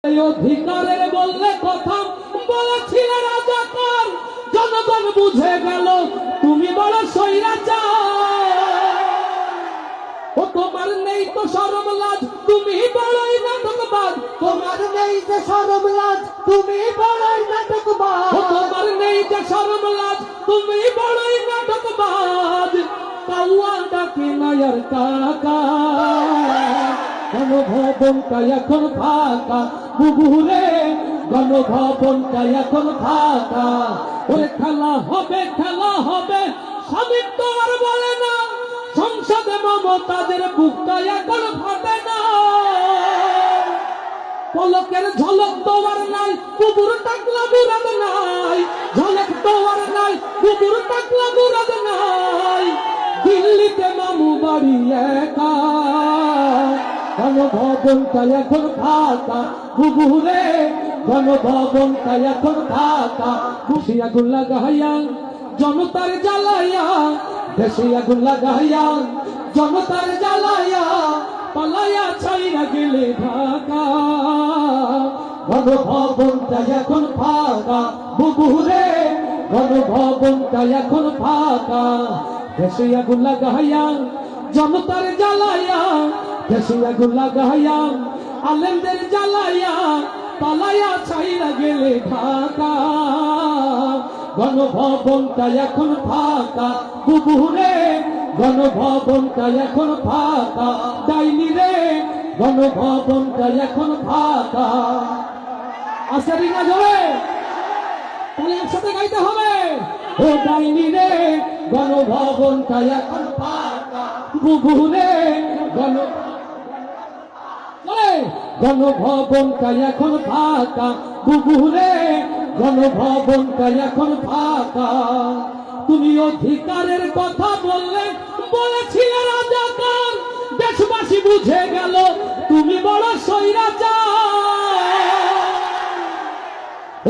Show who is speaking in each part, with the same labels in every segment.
Speaker 1: অধিকারের বললে কথা বলেছিলে রাজাকার, জনগণ বুঝে গেল তুমি বড় স্বৈরাচার। ও তোমার নেই তো শরম লাজ, তুমি বড়ই নাটকবাজ।
Speaker 2: তোমার নেই যে শরম লাজ, তুমি বড়ই নাটকবাজ।
Speaker 1: ও তোমার নেই যে শরম লাজ, তুমি বড়ই নাটকবাজ। কাউয়া ডাকে নায়ার কাকা, গণভবনটা এখন ফাঁকা। বুবুরে গণভবনটা এখন ফাঁকা। ওরে খেলা হবে, খেলা হবে, স্বামী তো আর বলে না। সংসদে মমতাদের বুকটা এখন ফাটে না। পলকের ঝলক তো আর নাই, কুকুর টাকলা মুরাদ নাই। ঝলক তো আর নাই, কুকুর টাকলা মুরাদ নাই। দিল্লিতে মামু বাড়ি একা, গণভবনটা এখন ফাঁকা। বুবুরে গণভবনটা এখন ফাঁকা। খুশি আগুন লাগাইয়া জনতার জ্বালাইয়া, দেশে আগুন লাগাইয়া জনতার জ্বালাইয়া, পালাইয়া ছাইরা গেলে ঢাকা। গণভবনটা এখন ফাঁকা। বুবুরে গণভবনটা এখন ফাঁকা। দেশে আগুন লাগাইয়া জনতার জ্বালাইয়া, দেশে আগুন লাগাইয়া আলেমদের জ্বালাইয়া, পালাইয়া ছাইরা গেলে ঢাকা। গণভবনটা এখন ফাঁকা। বুবুরে গণভবনটা এখন ফাঁকা। ডাইনি রে গণভবনটা এখন ফাঁকা। আসারি না ধরে তাহলে একসাথে গাইতে হবে। ও ডাইনি রে গণভবনটা এখন ফাঁকা। বুবুরে গণভবনটা এখন ফাঁকা। বুবুরে গণভবনটা এখন ফাঁকা। তুমি অধিকারের কথা বললে বলেছিলে রাজাকার, দেশবাসী বুঝে গেল তুমি বড় স্বৈরাচার।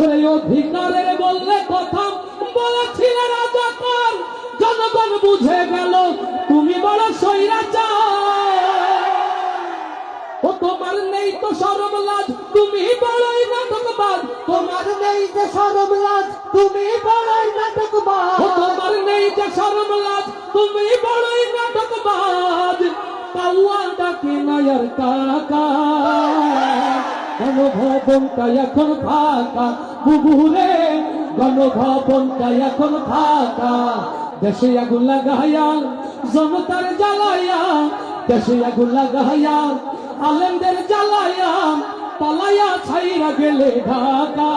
Speaker 1: ওরে অধিকারের বললে কথা বলেছিলে রাজাকার, জনগণ বুঝে গেল তুমি বড় স্বৈরাচার। ও তোমার নেই তো শরম লাজ, তুমি বড়ই নাটকবাজ।
Speaker 2: তোমার নেই যে শরম লাজ, তুমি বড়ই নাটকবাজ।
Speaker 1: ও তোমার নেই যে শরম লাজ, তুমি বড়ই নাটকবাজ। কাউয়া ডাকে নায়ার কাকা, গণভবনটা এখন ফাঁকা। বুবুরে গণভবনটা এখন ফাঁকা। দেশে আগুন লাগাইয়া জনতার জ্বালাইয়া, দেশে আগুন লাগাইয়া আলেমদের জ্বালাইয়া, পালাইয়া ছাইরা গেলে ঢাকা।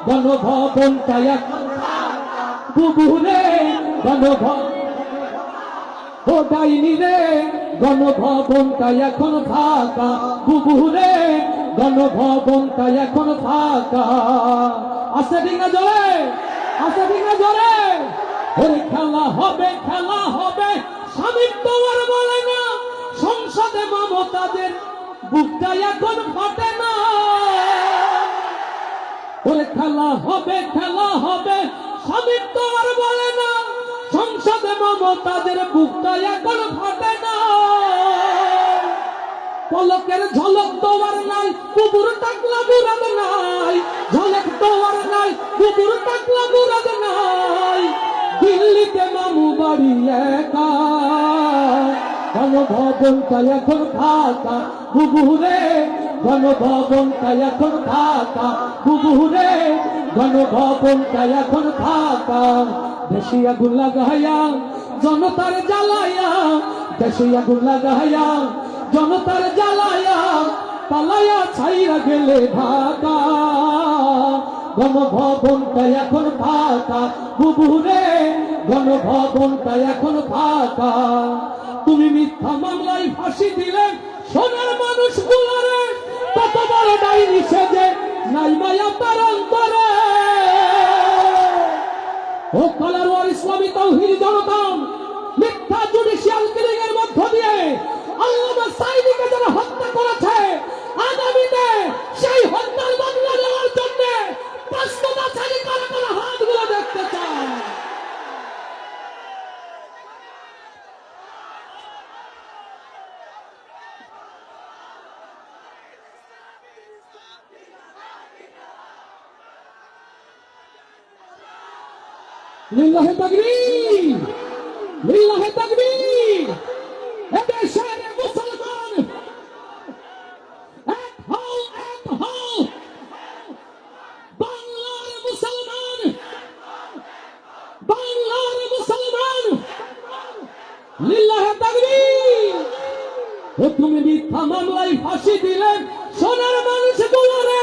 Speaker 1: গণভবনটা এখন ফাঁকা। বুবুরে গণভবন, ও ডাইনি রে গণভবনটা এখন ফাঁকা। বুবুরে গণভবনটা এখন ফাঁকা। আসে ডিঙা জোরে, আসে ডিঙা জোরে। ওরে খেলা হবে, খেলা হবে, স্বামী তো আর বলে না। সংসদে মমতাদের বুকটা এখন ফাটে না। ওরে খেলা হবে, খেলা হবে, স্বামী তো আর বলে না। সংসদে মমতাদের বুকটা এখন ফাটে না। পলকের ঝলক তো আর নাই, কুকুর টাকলা মুরাদ নাই। ঝলক তো আর নাই, কুকুর টাকলা মুরাদ নাই। দিল্লিতে মামু বাড়ি একা, গণভবনটা এখন ফাঁকা। বুবুরে গণভবনটা এখন ফাঁকা। বুবুরে গণভবনটা এখন ফাঁকা। দেশে আগুন লাগাইয়া জনতার জ্বালাইয়া, দেশে আগুন লাগাইয়া জনতার জ্বালাইয়া, পালাইয়া ছাইরা গেলে ঢাকা। গণভবনটা এখন ফাঁকা। বুবুরে গণভবনটা এখন ফাঁকা। তুমি মিথ্যা মামলায় ফাঁসি দিলে সোনার মানুষ গুলারে, কত বড় ডাইনি সেজে নাই মায়া তার অন্তরে। ও কলারওয়ার ইসলামী তাওহীদ জনতা মিথ্যা জুডিশিয়াল কিলিং এর মধ্য দিয়ে আল্লামা সাঈদীকে যারা হত্যা করেছে, আগামীতে সেই হত্যার মামলা নেওয়ার জন্য বাস্তবতার কারা কারা হাতগুলো দেখতে চায়। লিল্লাহে তাকবীর, লিল্লাহে তাকবীর। এদেশের মুসলমান এক হও, এক হও। বাংলার মুসলমান, বাংলার মুসলমান, লিল্লাহে তাকবীর। ও তুমি মিথ্যা মামলায় ফাঁসি দিলেন সোনার মানুষ গুলোরে,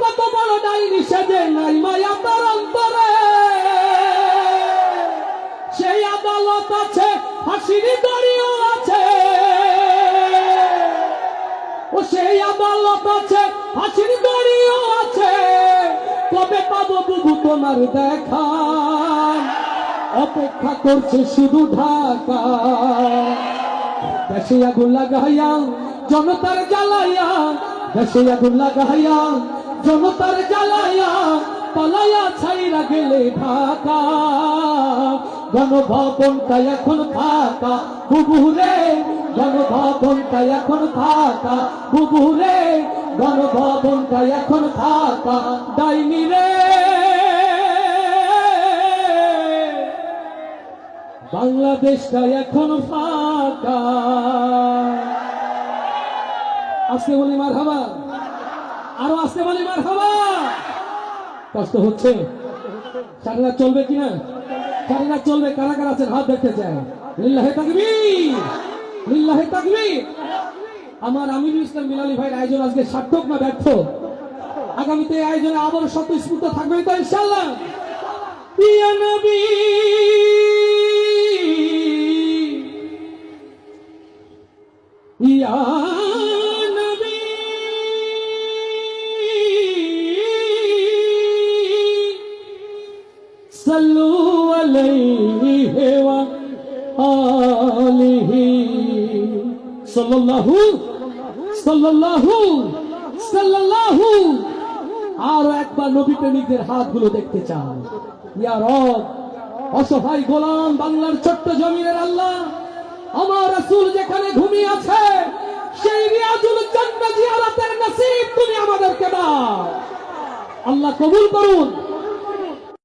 Speaker 1: কত বড় ডাইনি সেজে নাই মায়া তার অন্তরে। সেই আদালত আছে, ফাঁসির দড়িও আছে। ও সেই আদালত আছে, ফাঁসির দড়িও আছে। কবে পাবো বুবু তোমার দেখা, অপেক্ষা করছে শুধু ঢাকা। দেশে আগুন লাগাইয়া জনতার জ্বালাইয়া, দেশে আগুন লাগাইয়া জনতার জ্বালাইয়া, পালাইয়া ছাইরা গেলে ঢাকা। গণভবনটা এখন ফাঁকা বুবুরে, গণভবনটা এখন ফাঁকা বুবুরে, গণভবনটা এখন ফাঁকা। ডাইনি রে বাংলাদেশটা এখন ফাঁকা। আজকে বলি মারহাবা, আরো আজকে বলি মারহাবা। কষ্ট হচ্ছে, সারা রাত চলবে কিনা? সারা রাত চলবে। কারা কারা আছেন হাত দেখতে চায়? লিল্লাহে তাকবীর, লিল্লাহে তাকবীর। আমার আমিনুল ইসলাম বিলালী ভাইয়ের আয়োজন আজকে সার্থক না ব্যর্থ? আগামীতে এই আয়োজনে আবারও স্বতঃস্ফূর্ত থাকবে তো ইনশাআল্লাহ? ইয়া নবী, ইয়া নবী, সাল্লু আলাইহি ওয়া আলিহি সাল্লাল্লাহু সাল্লাল্লাহু সাল্লাল্লাহু। আর একবার নবী প্রেমিকদের হাতগুলো দেখতে চান। ইয়া রব, অসহায় গোলাম বাংলার ছোট্ট জমিনের আল্লাহ, আমার রাসূল যেখানে ঘুমিয়ে আছে সেই রিয়াজুল জান্নাত জিয়ারতের নসিব তুমি আমাদেরকে দাও। আল্লাহ কবুল করুন।